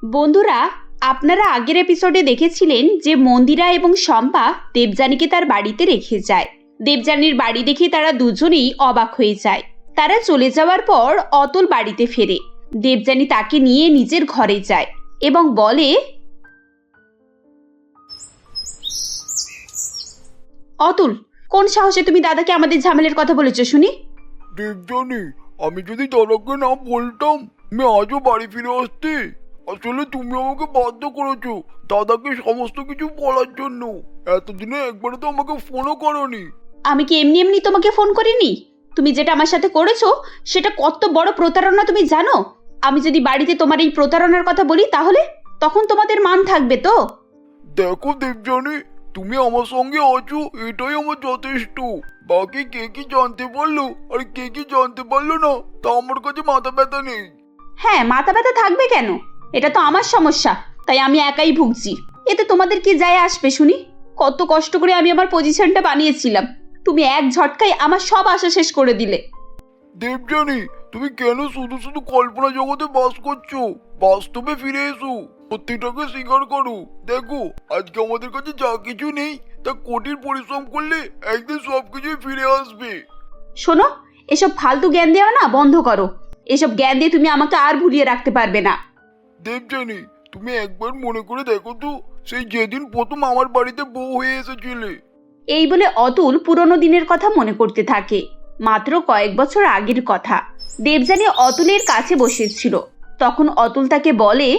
বন্ধুরা, আপনারা আগের এপিসোডে দেখেছিলেন যে মন্দিরা এবং শম্পা দেবযানীকে তার বাড়িতে রেখে যায়। দেবযানীর বাড়ি দেখে তারা দুজনেই অবাক হয়ে যায়। তারা চলে যাওয়ার পর অতুল বাড়িতে ফেরে। দেবযানী তাকে নিয়ে নিজের ঘরে যায় এবং বলে, অতুল, কোন সাহসে তুমি দাদাকে আমাদের ঝামেলার কথা বলেছো শুনি? দেবযানী, আমি যদি দাদাকে না বলতাম আমি আজও বাড়ি ফিরে আসতে। আসলে তুমি আমাকে বাধ্য করেছো দাদাকে সমস্ত কিছু বলার জন্য। এতদিনে একবারে তো আমাকে ফোনও করোনি। আমি কি এমনি এমনি তোমাকে ফোন করিনি? তুমি যেটা আমার সাথে করেছো সেটা কত বড় প্রতারণা তুমি জানো? আমি যদি বাড়িতে তোমার এই প্রতারণার কথা বলি তাহলে তখন তোমাদের মান থাকবে তো? দেখো দেবযানী, তুমি আমার সঙ্গে আছো এটাই আমার যথেষ্ট। বাকি কে কি জানতে পারলো আর কে কি জানতে পারলো না তা আমার কাছে মাথা ব্যথা নেই। হ্যাঁ, মাথা ব্যথা থাকবে কেন? এটা তো আমার সমস্যা, তাই আমি একাই ভুগছি। এতে তোমাদের কি যায় আসবে শুনি? কত কষ্ট করে আমি আমার পজিশনটা বানিয়েছিলাম, তুমি এক ঝটকায় আমার সব আশা শেষ করে দিলে। দেবযানী, তুমি কেন শুধু শুধু কল্পনা জগতে বাস করছো? বাস্তবে ফিরে এসো, সত্যিটাকে স্বীকার করো। দেখো, আজকে আমাদের কাছে যা কিছু নেই তা কঠিন পরিশ্রম করলে একদিন সবকিছুই ফিরে আসবে। শোনো, এসব ফালতু জ্ঞান দেওয়া না বন্ধ করো। এসব জ্ঞান দিয়ে তুমি আমাকে আর ভুলিয়ে রাখতে পারবে না। দেবযানী, তুমি একবার মনে করে দেখো তো, সেই যেদিন প্রথম আমার বাড়িতে বউ হয়ে এসেছিলে। এই বলে অতুল পুরনো দিনের কথা মনে করতে থাকে। মাত্র কয়েক বছর আগের কথা। দেবযানী অতুলের কাছে বসেছিল। তখন অতুল তাকে বলে,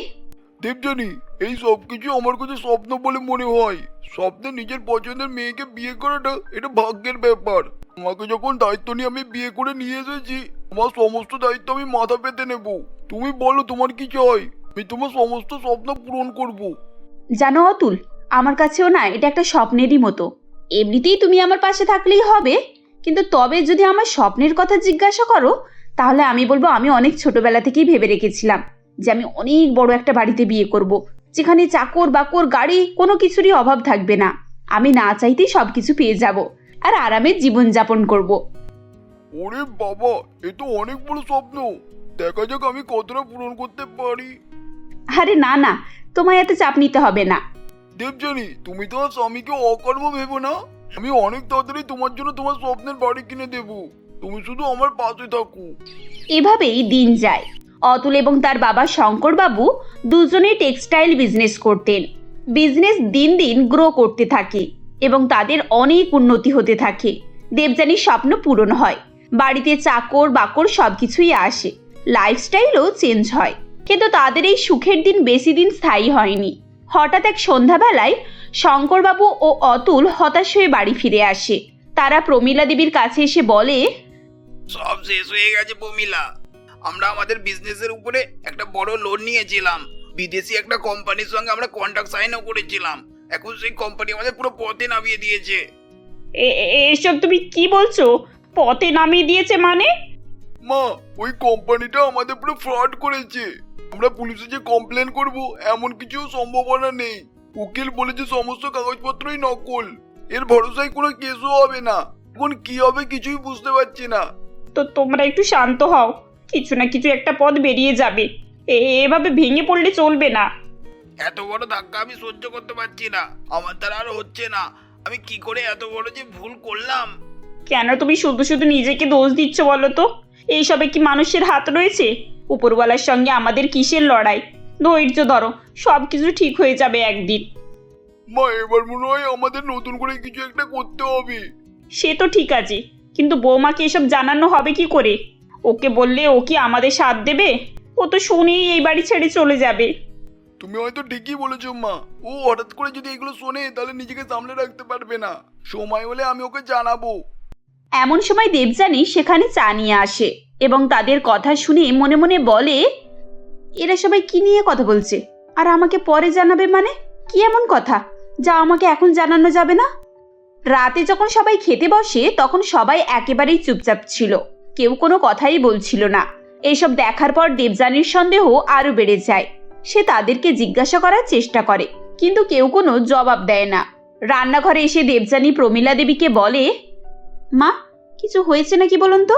দেবযানী, এই সবকিছু আমার কাছে স্বপ্ন বলে মনে হয়। স্বপ্নে নিজের পছন্দের মেয়েকে বিয়ে করাটা এটা ভাগ্যের ব্যাপার। আমাকে যখন দায়িত্ব নিয়ে আমি বিয়ে করে নিয়ে এসেছি, আমার সমস্ত দায়িত্ব আমি মাথা পেতে নেব। তুমি বলো তোমার কি চাই, আমি তোমার সমস্ত স্বপ্ন পূরণ করব। জানো অতুল, আমার কাছেও না এটা একটা স্বপ্নেরই মতো। এমনিতেই তুমি আমার পাশে থাকলেই হবে, কিন্তু তবে যদি আমার স্বপ্নের কথা জিজ্ঞাসা করো তাহলে আমি বলবো আমি অনেক ছোটবেলা থেকেই ভেবে রেখেছিলাম যে আমি অনেক বড় একটা বাড়িতে বিয়ে করব, যেখানে চাকর বাকর গাড়ি কোনো কিছুরই অভাব থাকবে না। আমি না চাইতেই সবকিছু পেয়ে যাব আর আরামের জীবনযাপন করব। ওরে বাবা, এ তো অনেক বড় স্বপ্ন। দেখা যাক আমি কতটা পূরণ করতে পারি। আরে না না, তোমায় এত চাপ নিতে হবে না। দেবযানী, তুমি তো আর স্বামীকে অকর্ম ভেবো না। আমি অনেক তাড়াতাড়ি তোমার জন্য তোমার স্বপ্নের বাড়ি কিনে দেবো। তুমি শুধু আমার পাশে থাকো। এভাবেই দিন যায়। অতুল এবং তার বাবা শঙ্করবাবু দুজনেই টেক্সটাইল বিজনেস করতেন। বিজনেস দিন দিন গ্রো করতে থাকে এবং তাদের অনেক উন্নতি হতে থাকে। দেবযানীর স্বপ্ন পূরণ হয়, বাড়িতে চাকর বাকর সবকিছুই আসে, লাইফস্টাইলও চেঞ্জ হয়। কিন্তু তাদের এই সুখের দিন বেশি দিন স্থায়ী হয়নি। হঠাৎ এক সন্ধ্যাবেলায় শঙ্করবাবু ও অতুল হতাশ হয়ে বাড়ি ফিরে আসে। তারা প্রমীলা দেবীর কাছে এসে বলে, সব শেষ হয়ে গেছে প্রমিলা। আমরা আমাদের বিজনেসের উপরে একটা বড় লোন নিয়েছিলাম। বিদেশি একটা কোম্পানির সঙ্গে আমরা কন্ট্রাক্ট সাইনও করেছিলাম। এখন সেই কোম্পানি আমাদের পুরো পথে নামিয়ে দিয়েছে। এসব তুমি কি বলছো? পথে নামিয়ে দিয়েছে মানে? মা, ওই কোম্পানিটা আমাদের পুরো ফ্রড করেছে। আমরা পুলিশে যে কমপ্লেন করব এমন কিছু সম্ভাবনা নেই। উকিল বলেছে সমস্ত কাগজপত্রই নকল। এর ভরসায় কোনো কেসও হবে না। এখন কি হবে কিছুই বুঝতে পারছি না। তো তোমরা একটু শান্ত হও, কিছু না কিছু একটা পথ বেরিয়ে যাবে। এভাবে ভেঙে পড়লে চলবে না। এত বড় ধাক্কা আমি সহ্য করতে পারছি না, আমার দ্বারা আর হচ্ছে না। আমি কি করে এত বড় যে ভুল করলাম? কেন তুমি শুধু শুধু নিজেকে দোষ দিচ্ছ বলো তো? এইসবে কি মানুষের হাত রয়েছে? উপরওয়ালার সঙ্গে আমাদের কিসের লড়াই? ধৈর্য ধরো, সব কিছু ঠিক হয়ে যাবে একদিন। মা, এবার মনে হয় আমাদের নতুন করে কিছু একটা করতে হবে। সে তো ঠিক আছে, কিন্তু বৌমাকে এসব জানানো হবে কি করে? ওকে বললে ও কি আমাদের সাথ দেবে? ও তো শুনেই এই বাড়ি ছেড়ে চলে যাবে। তুমি হয়তো ঠিকই বলেছো মা। ও হঠাৎ করে যদি এগুলো শোনে তাহলে নিজেকে সামলে রাখতে পারবে না। সময় হলে আমি ওকে জানাবো। এমন সময় দেবযানী সেখানে চা নিয়ে আসে এবং তাদের কথা শুনে মনে মনে বলে, এরা সবাই কি নিয়ে কথা বলছে আর আমাকে পরে জানাবে মানে? কি এমন কথা যা আমাকে এখন জানানো যাবে না? রাতে যখন সবাই খেতে বসে তখন সবাই একেবারেই চুপচাপ ছিল, কেউ কোনো কথাই বলছিল না। এসব দেখার পর দেবযানীর সন্দেহ আরো বেড়ে যায়। সে তাদেরকে জিজ্ঞাসা করার চেষ্টা করে, কিন্তু কেউ কোনো জবাব দেয় না। রান্নাঘরে এসে দেবযানী প্রমীলা দেবীকে বলে, মা, কিছু হয়েছে নাকি বলুন তো?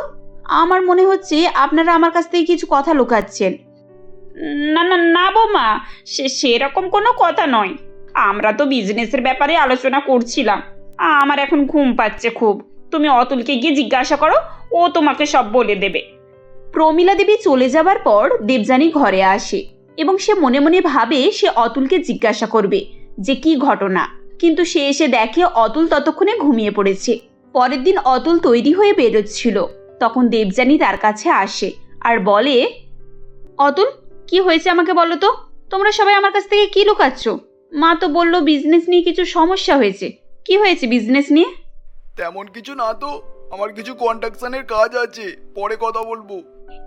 আমার মনে হচ্ছে আপনারা আমার কাছ থেকে কিছু কথা লুকাচ্ছেন। না না না বৌমা, সেরকম কোনো কথা নয়। আমরা তো বিজনেসের ব্যাপারে আলোচনা করছিলাম। আমার এখন ঘুম পাচ্ছে খুব। তুমি অতুলকে গিয়ে জিজ্ঞাসা করো, ও তোমাকে সব বলে দেবে। প্রমীলা দেবী চলে যাবার পর দেবযানী ঘরে আসে এবং সে মনে মনে ভাবে সে অতুলকে জিজ্ঞাসা করবে যে কি ঘটনা, কিন্তু সে এসে দেখে অতুল ততক্ষণে ঘুমিয়ে পড়েছে। পরের দিন অতুল তৈরি হয়ে বেরোচ্ছিল, তখন দেবযানী তার কাছে আসে আর বলে, অতুল কি হয়েছে আমাকে বলো তো? তোমরা সবাই আমার কাছ থেকে কি লুকাচ্ছ? মা তো বললো বিজনেস নিয়ে কিছু সমস্যা হয়েছে। কি হয়েছে বিজনেস নিয়ে? তেমন কিছু না তো, আমার কিছু কন্ট্রাকশনের কাজ আছে, পরে কথা বলবো।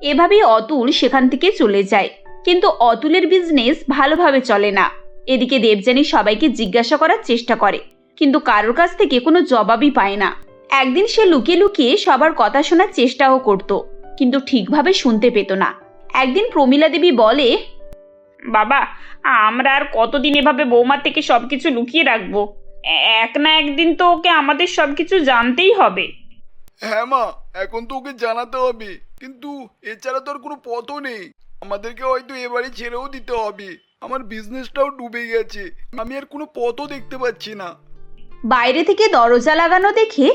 এভাবেই অতুল সেখান থেকে চলে যায়, কিন্তু অতুলের বিজনেস ভালোভাবে চলে না। এদিকে দেবযানী সবাইকে জিজ্ঞাসা করার চেষ্টা করে, কিন্তু কারোর কাছ থেকে কোনো জবাবই পায় না। একদিন সে লুকিয়ে লুকিয়ে সবার কথা শোনার চেষ্টাও করত, কিন্তু ঠিকভাবে শুনতে পেত না। একদিন প্রমীলা দেবী বলে, বাবা, আমরা আর কতদিন এভাবে বৌমার থেকে সবকিছু লুকিয়ে রাখবো? এক না একদিন তো ওকে আমাদের সবকিছু জানতেই হবে। হ্যাঁ মা, এখন তো ওকে জানাতে হবে, কিন্তু এছাড়া তো আর কোনো পথও নেই। আমাদেরকে হয়তো এবারে ছেড়েও দিতে হবে। আমার বিজনেসটাও ডুবে গেছে, আমি আর কোনো পথও দেখতে পাচ্ছি না। বাইরে থেকে দরজা লাগানো দেখে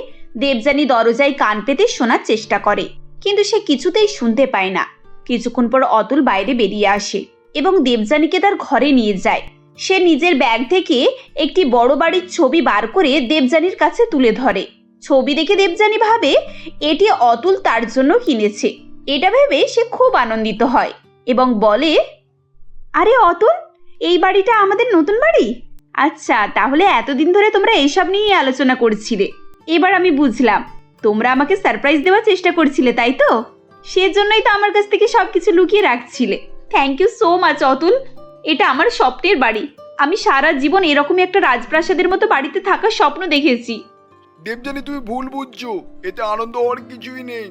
দেবযানী দরজায় কান পেতে শোনার চেষ্টা করে, কিন্তু সে কিছুতেই শুনতে পায় না। কিছুক্ষণ পর অতুল বাইরে বেরিয়ে আসে এবং দেবযানীকে তার ঘরে নিয়ে যায়। সে নিজের ব্যাগ থেকে একটি বড় বাড়ির ছবি বার করে দেবযানীর কাছে তুলে ধরে। ছবি দেখে দেবযানী ভাবে এটি অতুল তার জন্য কিনেছে। এটা ভেবে সে খুব আনন্দিত হয় এবং বলে, আরে অতুল, এই বাড়িটা আমাদের নতুন বাড়ি? আচ্ছা, তাহলে এতদিন ধরে তোমরা এইসব নিয়েই আলোচনা করছিলে। এবার আমি বুঝলাম, তোমরা আমাকে সারপ্রাইজ দেওয়ার চেষ্টা করছিলে, তাই তো? সেজন্যই তো আমার কাছ থেকে সবকিছু লুকিয়ে রাখছিলে। Thank you so much Atul. এটা আমার স্বপ্নের বাড়ি। আমি সারা জীবন এরকমই একটা রাজপ্রাসাদের মতো বাড়িতে থাকার স্বপ্ন দেখেছি। দেবযানী, তুমি ভুল বুঝছো, এতে আনন্দ হওয়ার কিছুই নেই।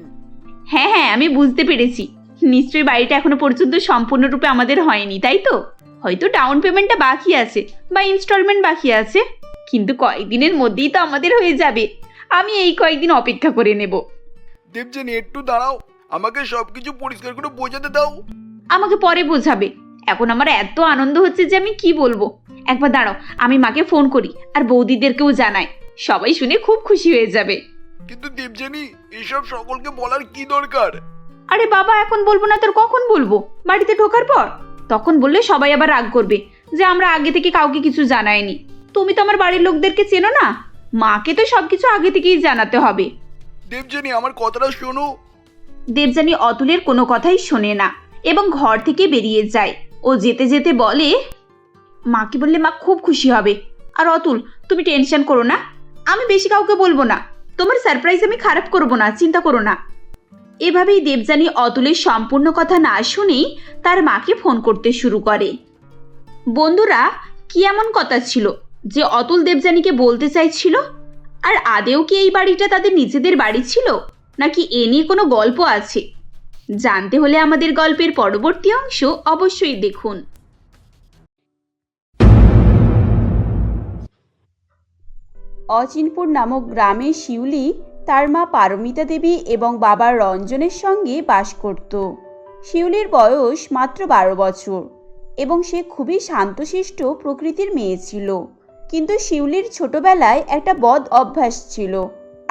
হ্যাঁ হ্যাঁ, আমি বুঝতে পেরেছি। নিশ্চয়ই বাড়িটা এখনো পর্যন্ত সম্পূর্ণরূপে আমাদের হয়নি, তাই তো? হয়তো ডাউন পেমেন্টটা বাকি আছে বা ইনস্টলমেন্ট বাকি আছে, কিন্তু কয়েকদিনের মধ্যেই তো আমাদের হয়ে যাবে। আমি এই কয়েকদিন অপেক্ষা করে নেব। দেবযানী, একটু দাঁড়াও, আমাকে সবকিছু পরিষ্কার করে বোঝাতে দাও। আমাকে পরে বোঝাবে, এখন আমার এত আনন্দ হচ্ছে যে আমি কি বলবো। একবার দাঁড়াও, আমি মাকে ফোন করি আর বৌদিদেরকেও জানাই, সবাই শুনে খুব খুশি হয়ে যাবে। কিন্তু দেবযানী, এসব সকলকে বলার কি দরকার? আরে বাবা, এখন বলবো না তোর কখন বলবো? বাড়িতে ঢোকার পর? তখন বললে সবাই আবার রাগ করবে যে আমরা আগে থেকে কাউকে কিছু জানাইনি। তুমি তো আমার বাড়ির লোকদেরকে চেনো না, মাকে তো সবকিছু আগে থেকেই জানাতে হবে। দেবযানী, আমার কথাটা শোনো। দেবযানী অতুলের কোনো কথাই শোনে না এবং ঘর থেকে বেরিয়ে যায়। ও যেতে যেতে বলে, মাকে বললে মা খুব খুশি হবে। আর অতুল, তুমি টেনশন করো না, আমি বেশি কাউকে বলবো না। তোমার সারপ্রাইজ আমি খারাপ করবো না, চিন্তা করো না। এভাবেই দেবযানী অতুলের সম্পূর্ণ কথা না শুনেই তার মাকে ফোন করতে শুরু করে। বন্ধুরা, কি এমন কথা ছিল যে অতুল দেবযানীকে বলতে চাইছিল? আর আদেও কি এই বাড়িটা তাদের নিজেদের বাড়ি ছিল, নাকি এ নিয়ে কোনো গল্প আছে? জানতে হলে আমাদের গল্পের পরবর্তী অংশ অবশ্যই দেখুন। অচিনপুর নামক গ্রামে শিউলি তার মা পারমিতা দেবী এবং বাবা রঞ্জনের সঙ্গে বাস করত। শিউলির বয়স মাত্র 12 বছর এবং সে খুবই শান্তশিষ্ট প্রকৃতির মেয়ে ছিল। কিন্তু শিউলির ছোটবেলায় একটা বদ অভ্যাস ছিল,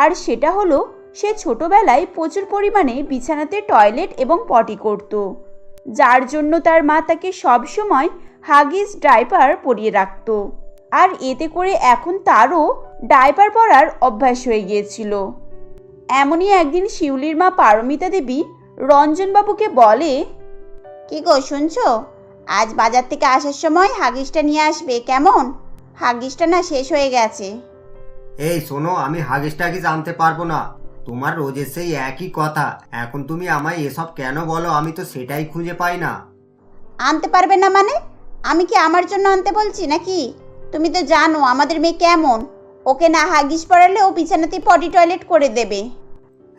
আর সেটা হলো সে ছোটবেলায় প্রচুর পরিমাণে বিছানাতে টয়লেট এবং পটি করত, যার জন্য তার মা তাকে সবসময় হাগিস ডাইপার পরিয়ে রাখত। আর এতে করে এখন তারও ডাইপার পরার অভ্যাস হয়ে গিয়েছিল। এমনই একদিন শিউলির মা পারমিতা দেবী রঞ্জনবাবুকে বলে, কি গো শুনছো, আজ বাজার থেকে আসার সময় হাগিসটা নিয়ে আসবে কেমন? হাগিসটা না শেষ হয়ে গেছে। এই শোনো, আমি হাগিস টাগিস আনতে পারবো না। তোমার রোজের সেই একই কথা, এখন তুমি আমায় এসব কেন বলো? আমি তো সেটাই খুঁজে পাই না। আনতে পারবে না মানে? আমি কি আমার জন্য আনতে বলছি নাকি? তুমি তো জানো আমাদের মেয়ে কেমন, ওকে না হাগিস পরালে ও বিছানাতে পটি টয়লেট করে দেবে।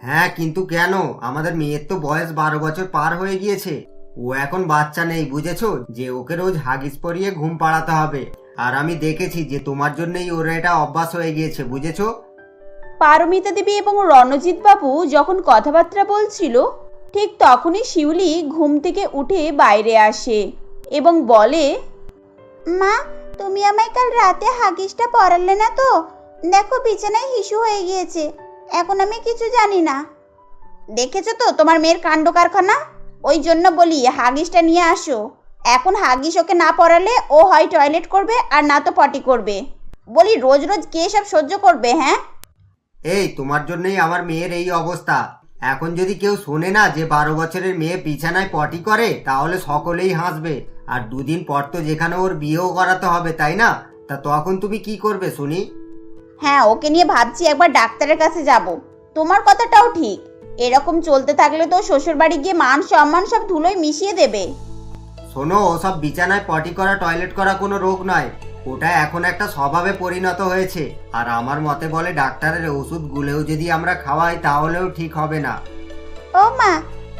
হ্যাঁ, কিন্তু কেন? আমাদের মেয়ের তো বয়স 12 বছর পার হয়ে গিয়েছে। ও এখন বাচ্চা নেই, বুঝেছো, যে ওকে রোজ হাগিস পরিয়ে ঘুম পাড়াতে হবে। আর আমি দেখেছি যে তোমার জন্যই ওর এটা অভ্যাস হয়ে গিয়েছে, বুঝেছো? পারমিতা দেবী এবং রণজিৎ বাবু যখন কথাবার্তা বলছিল ঠিক তখনই শিউলি ঘুম থেকে উঠে বাইরে আসে এবং বলে, মা, তুমি আমায় কাল রাতে হাগিসটা পরালে না তো? দেখো বিছানায় হিসু হয়ে গিয়েছে, এখন আমি কিছু জানি না। দেখেছো তো তোমার মেয়ের কাণ্ড কারখানা? ওই জন্য বলি হাগিসটা নিয়ে আসো। এখন হাগিস ওকে না পরালে ও হয় টয়লেট করবে আর না তো পটি করবে। বলি রোজ রোজ কে সব সহ্য করবে? হ্যাঁ, এই তোমার জন্যই আমার মেয়ের এই অবস্থা। এখন যদি কেউ শোনে না যে 12 বছরের মেয়ে বিছানায় পটি করে, তাহলে সকলেই হাসবে। আর দুদিন পর তো যেখানে ওর বিয়েও করাতে হবে, তাই না? তা তখন তুমি কি করবে শুনি? হ্যাঁ, ওকে নিয়ে ভাবছি একবার ডাক্তারের কাছে যাব। তোমার কথাটাও ঠিক। এরকম চলতে থাকলে তো শ্বশুর বাড়ি গিয়ে মান সম্মান সব ধুলোয় মিশিয়ে দেবে। শোনো, ওসব বিছানায় পটি করা টয়লেট করা কোনো রোগ নয়, ওটা এখন একটা স্বভাবে পরিণত হয়েছে। আর আমার মতে বলে ডাক্তারের ওষুধ গুলেও যদি আমরা খাওয়াই তাহলেও ঠিক হবে না। ও মা,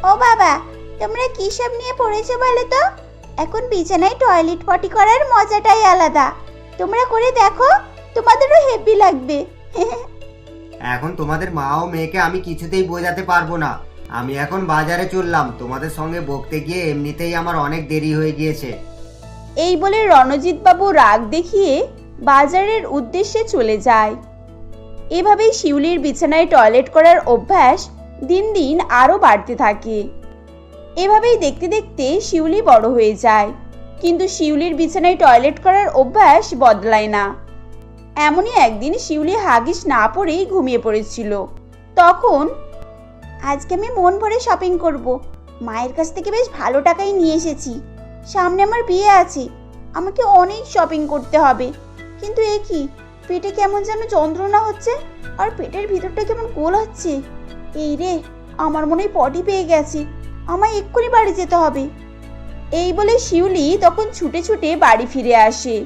ও বাবা, তোমরা কি সব নিয়ে পড়েছো বলো তো? এখন বিছানায় টয়লেট পটি করার মজাটাই আলাদা। তোমরা করে দেখো, তোমাদেরও হেভি লাগবে। এখন তোমাদের মা ও মেয়েকে আমি কিছুতেই বোঝাতে পারবো না। আমি এখন বাজারে চললাম, তোমাদের সঙ্গে বকতে গিয়ে এমনিতেই আমার অনেক দেরি হয়ে গিয়েছে। এই বলে রণজিৎ বাবু রাগ দেখিয়ে বাজারের উদ্দেশ্যে চলে যায়। এভাবেই শিউলির বিছানায় টয়লেট করার অভ্যাস দিন দিন আরও বাড়তে থাকে। এভাবেই দেখতে দেখতে শিউলি বড় হয়ে যায়, কিন্তু শিউলির বিছানায় টয়লেট করার অভ্যাস বদলায় না। এমনই একদিন শিউলি হাগিস না পরেই ঘুমিয়ে পড়েছিল। তখন, আজকে আমি মন ভরে শপিং করব। মায়ের কাছ থেকে বেশ ভালো টাকাই নিয়ে এসেছি। সামনে আমার বিয়ে আছে, আমাকে অনেক শপিং করতে হবে। কিন্তু এ কি, পেটে কেমন যেন যন্ত্রণা হচ্ছে আর পেটের ভিতরটা কেমন গোল হচ্ছে। এই রে, আমার মনে হয় পটি পেয়ে গেছে, আমায় এক্ষুনি বাড়ি যেতে হবে। এই বলে শিউলি তখন ছুটে ছুটে বাড়ি ফিরে আসে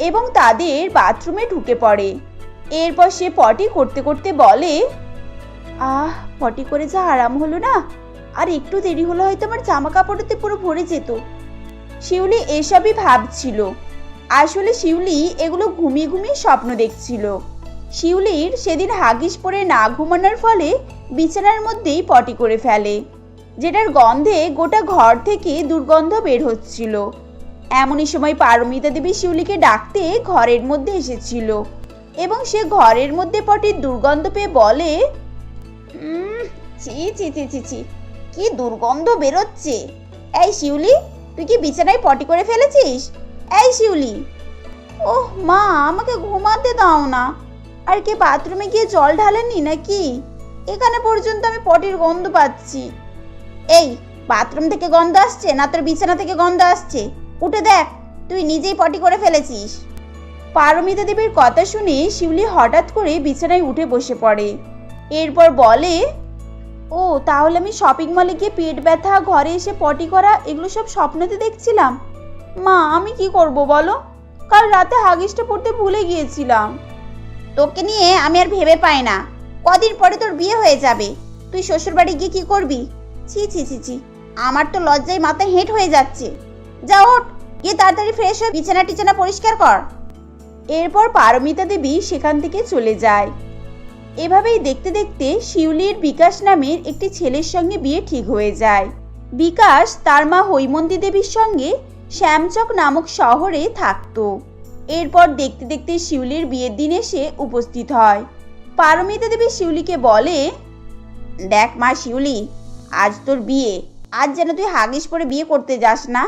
এবং তাদের বাথরুমে ঢুকে পড়ে। এরপর সে পটি করতে করতে বলে, পটি করে যা আরাম হলো না, আর একটু দেরি হলে হয়তো আমার জামা কাপড়তে পুরো ভরে যেত। শিউলি এসবই ভাবছিল। আসলে শিউলি এগুলো ঘুমিয়ে ঘুমিয়ে স্বপ্ন দেখছিল। শিউলির সেদিন হাগিস পরে না ঘুমানোর ফলে বিছানার মধ্যেই পটি করে ফেলে, যেটার গন্ধে গোটা ঘর থেকে দুর্গন্ধ বের হচ্ছিল। এমনই সময় পারমিতা দেবী শিউলিকে ডাকতে ঘরের মধ্যে এসেছিল এবং সে ঘরের মধ্যে পটির দুর্গন্ধ পেয়ে বলে, ছি ছি ছি ছি ছি, কি দুর্গন্ধ বেরোচ্ছে। এই শিউলি, তুই কি বিছানায় পটি করে ফেলেছিস? এই শিউলি! ওহ মা, আমাকে ঘুমাতে দাও না। আর কে বাথরুমে গিয়ে জল ঢালেননি নাকি? এখানে পর্যন্ত আমি পটির গন্ধ পাচ্ছি। এই, বাথরুম থেকে গন্ধ আসছে না তোর বিছানা থেকে গন্ধ আসছে? উঠে দেখ, তুই নিজেই পটি করে ফেলেছিস। পারমিতা দেবীর কথা শুনে শিউলি হঠাৎ করে বিছানায় উঠে বসে পড়ে। এরপর বলে, ও তাহলে আমি শপিং মলে গিয়ে পেট ব্যথা, ঘরে এসে পটি করা, এগুলো সব স্বপ্নতে দেখছিলাম। মা, আমি কি করব বলো? কাল রাতে হাগিসটা পড়তে ভুলে গিয়েছিলাম। তোকে নিয়ে আমি আর ভেবে পাই না। কদিন পরে তোর বিয়ে হয়ে যাবে, তুই শ্বশুর বাড়ি গিয়ে কি করবি? ছি ছি ছি ছি, আমার তো লজ্জায় মাথা হেঁট হয়ে যাচ্ছে। যা ওঠ, গিয়ে তাড়াতাড়ি ফ্রেশ হয়ে বিছানা টিছানা পরিষ্কার কর। এরপর পারমিতা দেবী সেখান থেকে চলে যায়। এভাবেই দেখতে দেখতে শিউলির বিকাশ নামের একটি ছেলের সঙ্গে বিয়ে ঠিক হয়ে যায়। বিকাশ তার মা হৈমন্তী দেবীর সঙ্গে শ্যামচক নামক শহরে থাকতো। এরপর দেখতে দেখতে শিউলির বিয়ের দিন এসে উপস্থিত হয়। পারমিতা দেবী শিউলিকে বলে, দেখ মা শিউলি, আজ তোর বিয়ে, আজ যেন তুই হাগিস পরে বিয়ে করতে যাস না।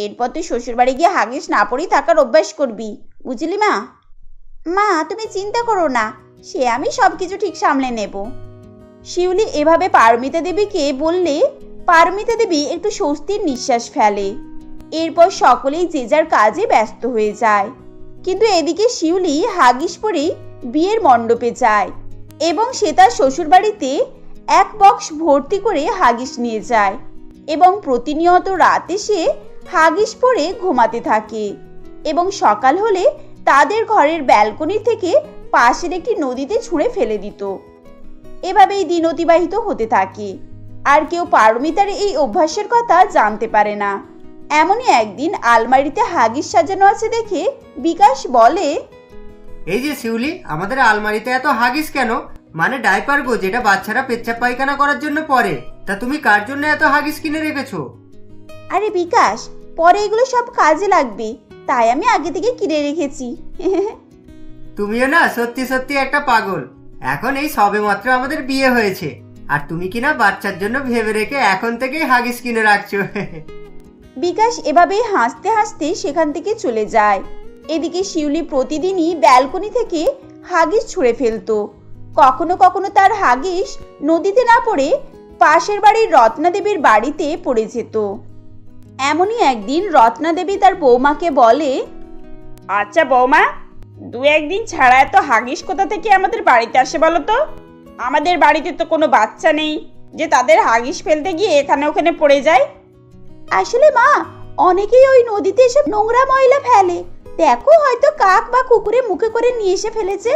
এরপর তুই শ্বশুর বাড়ি গিয়ে হাগিস না পরেই থাকার অভ্যাস করবি, বুঝলি মা? মা, তুমি চিন্তা করো না, সে আমি সব কিছু ঠিক সামলে নেব। শিউলি এভাবে পারমিতা দেবীকে বললে পারমিতা দেবী একটু স্বস্তির নিঃশ্বাস ফেলে। এরপর সকলেই যে যার কাজে ব্যস্ত হয়ে যায়। কিন্তু এদিকে শিউলি হাগিস পরেই বিয়ের মণ্ডপে যায় এবং সে তার শ্বশুরবাড়িতে এক বক্স ভর্তি করে হাগিস নিয়ে যায় এবং প্রতিনিয়ত রাতে সে হাগিস পরে ঘুমাতে থাকে এবং সকাল হলে তাদের ঘরের ব্যালকনি থেকে পাশের একটি নদীতে ছুঁড়ে ফেলে দিত। এভাবেই দিন অতিবাহিত হতে থাকে, আর কেউ পারমিতার এই অভ্যাসের কথা জানতে পারে না। এমনই একদিন আলমারিতে হাগিস সাজানো আছে দেখে বিকাশ বলে, এই যে শিউলি, আমাদের আলমারিতে এত হাগিস কেন? মানে ডাইপার গো, যেটা বাচ্চারা পেচ্ছাপ পায়খানা করার জন্য পরে। তা তুমি কার জন্য এত হাগিস কিনে রেখেছো? আরে বিকাশ, পরে এগুলো সব কাজে লাগবে, তাই আমি আগে থেকে কিনে রেখেছি। তুমিও না সত্যি সত্যি একটা পাগল। এখন এই সবেমাত্র আমাদের বিয়ে হয়েছে, আর তুমি কিনা বাচ্চার জন্য ভেবে রেখে এখন থেকেই হাগিস কিনে রাখছো। বিকাশ এভাবেই হাসতে হাসতে সেখান থেকে চলে যায়। এদিকে শিউলি প্রতিদিনই ব্যালকনি থেকে হাগিস ছুঁড়ে ফেলতো। কখনো কখনো তার হাগিস নদীতে না পড়ে পাশের বাড়ির রত্নাদেবীর বাড়িতে পড়ে যেত। এমনই একদিন রত্নাদেবী তার বৌমাকে বলে, আচ্ছা বৌমা, 2-1 দিন ছাড়া এত হাগিস কোথা থেকে আমাদের বাড়িতে আসে বলো তো? আমাদের বাড়িতে তো কোনো বাচ্চা নেই যে তাদের হাগিস ফেলতে গিয়ে এখানে ওখানে পড়ে যায়। আসলে মা, অনেকেই ওই নদীতে এসে নোংরা ময়লা ফেলে, দেখো হয়তো কাক বা কুকুরে মুখে করে নিয়ে এসে ফেলেছে।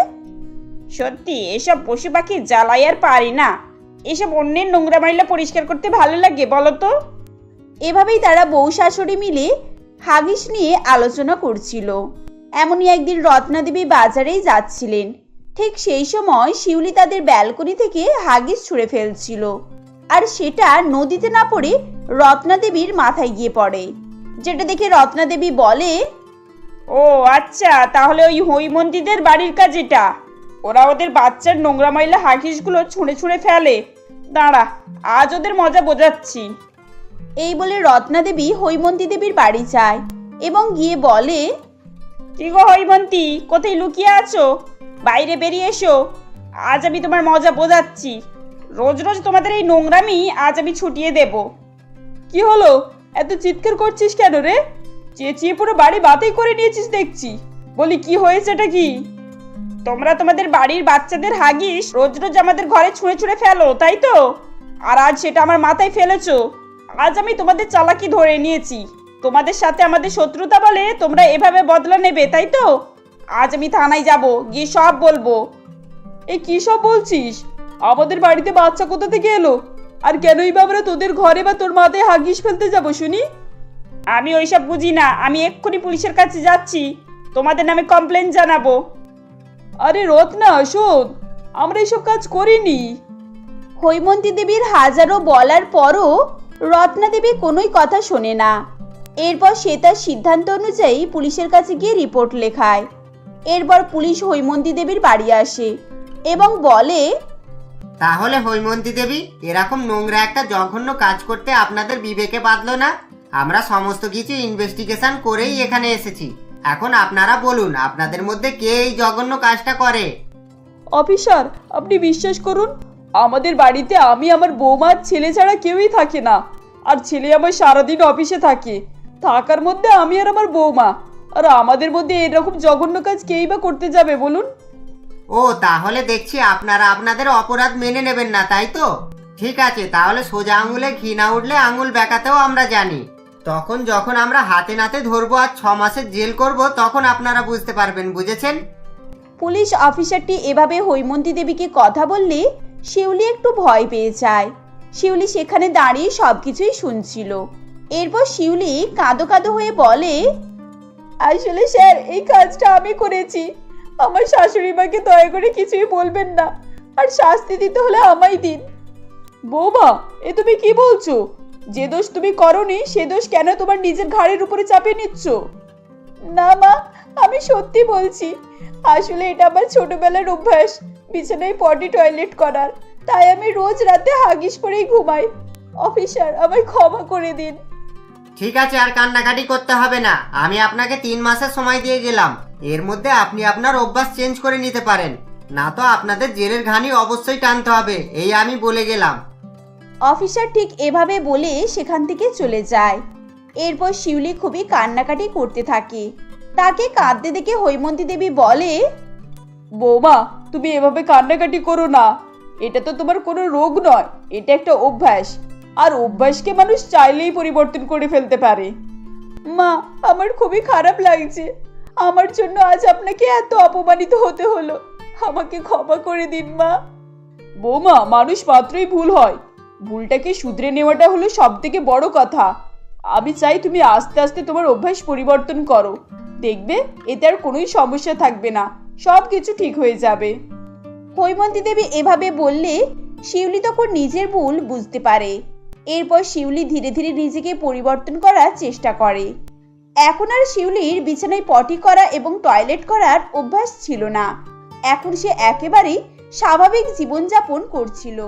সত্যি এসব পশু পাখি জ্বালাই আর পারি না। এসব অন্যের নোংরা ময়লা পরিষ্কার করতে ভালো লাগে বলো তো? এভাবেই তারা বউ শাশুড়ি মিলে হাগিস নিয়ে আলোচনা করছিল। এমনই একদিন রত্নাদেবী বাজারেই যাচ্ছিলেন। ঠিক সেই সময় শিউলি তাদের ব্যালকনি থেকে হাগিস ছুঁড়ে ফেলছিল, আর সেটা নদীতে না পড়ে রত্নাদেবীর মাথায় গিয়ে পড়ে, যেটা দেখে রত্নাদেবী বলে, ও আচ্ছা, তাহলে ওই হৈমন্তীদের বাড়ির কাজ এটা। ওরা ওদের বাচ্চার নোংরা ময়লা হাগিসগুলো ছুঁড়ে ছুঁড়ে ফেলে। দাঁড়া, আজ ওদের মজা বোঝাচ্ছি। এই বলে রত্নাদেবী হৈমন্তী দেবীর বাড়ি যায় এবং গিয়ে বলে, কি গো হৈমন্তী, কোথায় লুকিয়ে আছো? বাইরে বেরিয়ে এসো, আজ আমি তোমার মজা বোঝাচ্ছি। রোজ রোজ তোমাদের এই নোংরামি আজ আমি ছুটিয়ে দেব। কি হলো, এত চিৎকার করছিস কেন রে? চেঁচিয়ে পুরো বাড়ি বাতেই করে নিয়েছিস দেখছি। বলি কি হয়েছেটা কি? তোমরা তোমাদের বাড়ির বাচ্চাদের হাগিস রোজ রোজ আমাদের ঘরে ছুঁড়ে ছুঁড়ে ফেলো, তাই তো? আর আজ সেটা আমার মাথায় ফেলেছো। আজ আমি তোমাদের চালাকি ধরে নিয়েছি। তোমাদের সাথে আমাদের শত্রুতা বলে তোমরা এভাবে বদলা নেবে, তাই তো? আজ আমি থানায় যাব, গিয়ে সব বলবো। এই কি সব বলছিস? আমাদের বাড়িতে বাচ্চা কোথা থেকে এলো? আর কেনই বা আমরা তোদের ঘরে বা তোর মাথায় হাগিস ফেলতে যাব শুনি? আমি ওইসব বুঝি না, আমি এক্ষুনি পুলিশের কাছে যাচ্ছি, তোমাদের নামে কমপ্লেন জানাবো। আরে রত্না শোন, আমরা এইসব কাজ করিনি। হৈমন্তী দেবীর হাজারো বলার পরও রত্নাদেবী কোনোই কথা শোনে না। এরপর সে তার সিদ্ধান্ত অনুযায়ী পুলিশের কাছে গিয়ে রিপোর্ট লেখায়। এরপর পুলিশ হৈমন্তী দেবীর বাড়ি আসে এবং বলে, তাহলে হৈমন্তী দেবী, এরকম নোংরা একটা জঘন্য কাজ করতে আপনাদের বিবেকে বাঁধলো না? আমরা সমস্ত কিছু ইনভেস্টিগেশন করেই এখানে এসেছি। এখন আপনারা বলুন, আপনাদের মধ্যে কে এই জঘন্য কাজটা করে? অফিসার, আপনি বিশ্বাস করুন, আমাদের বাড়িতে আমি, আমার বৌমা, ছেলে ছাড়া কেউই থাকে না। আর ছেলে আমার সারাদিন অফিসে থাকে। থাকার মধ্যে আমি আর আমার বৌমা। আর আমাদের মধ্যে এরকম জঘন্য কাজ কেই বা করতে যাবে বলুন? ও, তাহলে দেখছি আপনারা আপনাদের অপরাধ মেনে নেবেন না, তাই তো? ঠিক আছে, তাহলে সোজা আঙুলে ঘি না উঠলে আঙুল বেঁকাতেও আমরা জানি। তখন যখন আমরা হাতে নাতে ধরবো আর 6 মাসের জেল করব, তখন আপনারা বুঝতে পারবেন, বুঝেছেন? পুলিশ অফিসারটি এভাবে হৈমন্তী দেবীকে কথা বললে শিউলি একটু ভয় পেয়ে যায়। শিউলি সেখানে দাঁড়িয়ে সবকিছুই শুনছিল। এরপর শিউলি কাঁদো কাঁদো হয়ে বলে, আসলে স্যার, এই কাজটা আমি করেছি। আমার শাশুড়ি মাকে দয়া করে কিছুই বলবেন না, আর শাস্তি দিতে হলে আমায় দিন। বৌমা, এ তুমি কি বলছো? যে দোষ তুমি করনি সে দোষ কেন তোমার নিজের ঘাড়ের উপরে চাপিয়ে নিচ্ছ? না মা, আমি সত্যি বলছি। আসলে এটা আমার ছোটবেলার অভ্যাস, বিছানায় পটি টয়লেট করার। তাই আমি রোজ রাতে হাগিস করেই ঘুমাই। অফিসার, আমায় ক্ষমা করে দিন। ঠিক আছে, আর কান্নাকাটি করতে হবে না। আমি আপনাকে 3 মাসের সময় দিয়ে গেলাম। এর মধ্যে আপনি আপনার অভ্যাস চেঞ্জ করে নিতে পারেন, না তো আপনাদের জেলের ঘানি অবশ্যই টানতে হবে, এই আমি বলে গেলাম। অফিসার ঠিক এভাবে বলে সেখান থেকে চলে যায়। এরপর শিউলি খুবই কান্নাকাটি করতে থাকে। তাকে কাঁদতে দেখে হৈমন্তী দেবী বলে, বৌমা, তুমি এভাবে কান্নাকাটি করো না। এটা তো তোমার কোনো রোগ নয়, এটা একটা অভ্যাস। আর অভ্যাসকে মানুষ চাইলেই পরিবর্তন করে ফেলতে পারে। মা, আমার খুবই খারাপ লাগছে। আমার জন্য আজ আপনাকে এত অপমানিত হতে হলো। আমাকে ক্ষমা করে দিন মা। বৌমা, মানুষ মাত্রই ভুল হয়, ভুলটাকে শুধরে নেওয়াটা হলো সব থেকে বড় কথা। আমি চাই তুমি আস্তে আস্তে তোমার অভ্যাস পরিবর্তন করো। দেখবে এতে আর কোনোই সমস্যা থাকবে না, সব কিছু ঠিক হয়ে যাবে। হৈমন্তী দেবী এভাবে বললে শিউলি তখন নিজের ভুল বুঝতে পারে। এরপর শিউলি ধীরে ধীরে নিজেকে পরিবর্তন করার চেষ্টা করে। এখন আর শিউলির বিছানায় পটি করা এবং টয়লেট করার অভ্যাস ছিল না। এখন সে একেবারেই স্বাভাবিক জীবনযাপন করছিল।